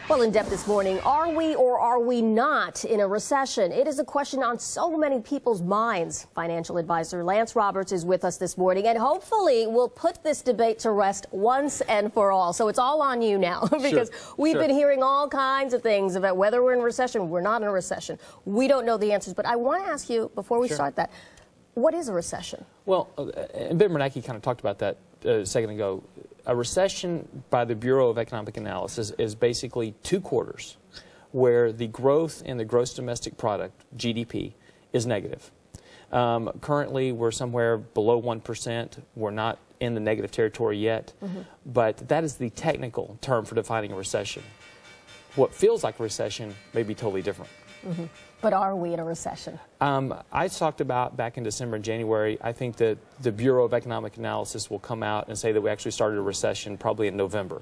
Well, in depth this morning, are we or are we not in a recession? It is a question on so many people's minds. Financial advisor Lance Roberts is with us this morning, and hopefully we'll put this debate to rest once and for all. So it's all on you now, because we've been hearing all kinds of things about whether we're in a recession, we're not in a recession. We don't know the answers, but I want to ask you, before we start that, what is a recession? Well, and Ben Bernanke kind of talked about that a second ago. A recession by the Bureau of Economic Analysis is basically 2 quarters where the growth in the gross domestic product, GDP, is negative. Currently, we're somewhere below 1%. We're not in the negative territory yet, but that is the technical term for defining a recession. What feels like a recession may be totally different. But are we in a recession? I talked about back in December and January, I think that the Bureau of Economic Analysis will come out and say that we actually started a recession probably in November.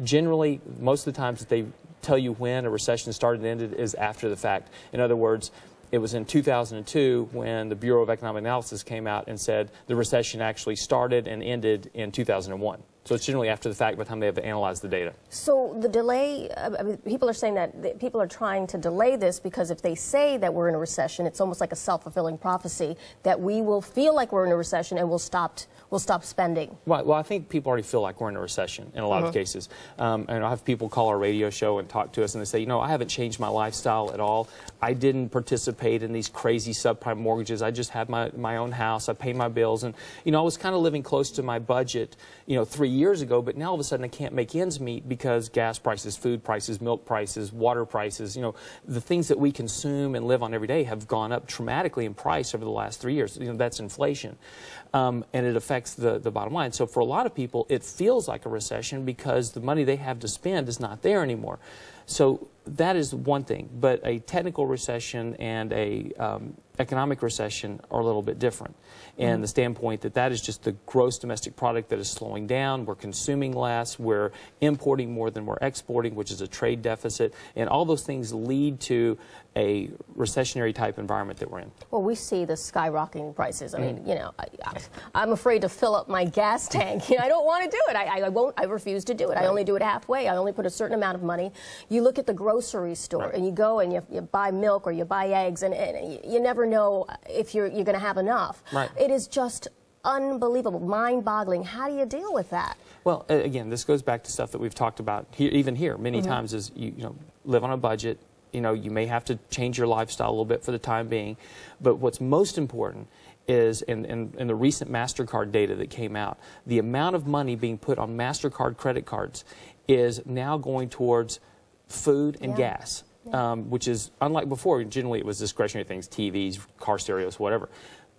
Generally, most of the times that they tell you when a recession started and ended is after the fact. In other words, it was in 2002 when the Bureau of Economic Analysis came out and said the recession actually started and ended in 2001. So it's generally after the fact by the time they have analyzed the data. So the delay, I mean, people are saying that people are trying to delay this because if they say that we're in a recession, it's almost like a self-fulfilling prophecy that we will feel like we're in a recession and we'll stop spending. Well, I think people already feel like we're in a recession in a lot of cases. And I have people call our radio show and talk to us and they say, you know, I haven't changed my lifestyle at all. I didn't participate in these crazy subprime mortgages. I just had my own house. I pay my bills. And, you know, I was kind of living close to my budget, you know, 3 years ago, but now all of a sudden I can't make ends meet because gas prices, food prices, milk prices, water prices, you know, the things that we consume and live on every day have gone up dramatically in price over the last 3 years. You know, that's inflation. And it affects the bottom line. So for a lot of people, it feels like a recession because the money they have to spend is not there anymore. So that is one thing. But a technical recession and a economic recession are a little bit different. And the standpoint that that is just the gross domestic product that is slowing down. We're consuming less. We're importing more than we're exporting, which is a trade deficit. And all those things lead to a recessionary type environment that we're in. Well, we see the skyrocketing prices. I mean, you know, I'm afraid to fill up my gas tank. You know, I don't want to do it. I won't. I refuse to do it. I only do it halfway. I only put a certain amount of money. You look at the grocery store and you go and you buy milk or you buy eggs and you never know if you're going to have enough. It is just unbelievable, mind-boggling. How do you deal with that? Well, again, this goes back to stuff that we've talked about here, even here many times. Is you know, live on a budget. You know, you may have to change your lifestyle a little bit for the time being, but what's most important is in the recent MasterCard data that came out, the amount of money being put on MasterCard credit cards is now going towards food and gas. Which is unlike before. Generally, it was discretionary things, TVs, car stereos, whatever.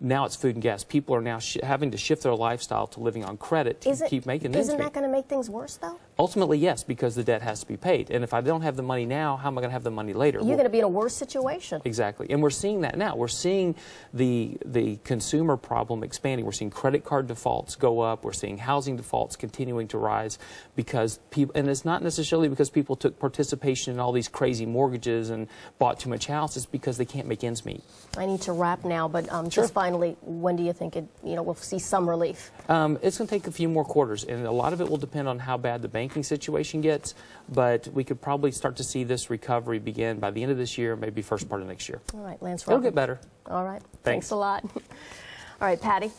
Now it's food and gas. People are now having to shift their lifestyle to living on credit to keep making ends meet. Isn't that going to make things worse, though? Ultimately, yes, because the debt has to be paid. And if I don't have the money now, how am I going to have the money later? You're going to be in a worse situation. Exactly. And we're seeing that now. We're seeing the consumer problem expanding. We're seeing credit card defaults go up. We're seeing housing defaults continuing to rise because people, and it's not necessarily because people took participation in all these crazy mortgages and bought too much house. It's because they can't make ends meet. I need to wrap now, but just finally, when do you think we'll see some relief? It's going to take a few more quarters, and a lot of it will depend on how bad the banking situation gets, but we could probably start to see this recovery begin by the end of this year, maybe first part of next year. All right, Lance Roberts. It'll get better. All right. Thanks a lot. All right, Patty.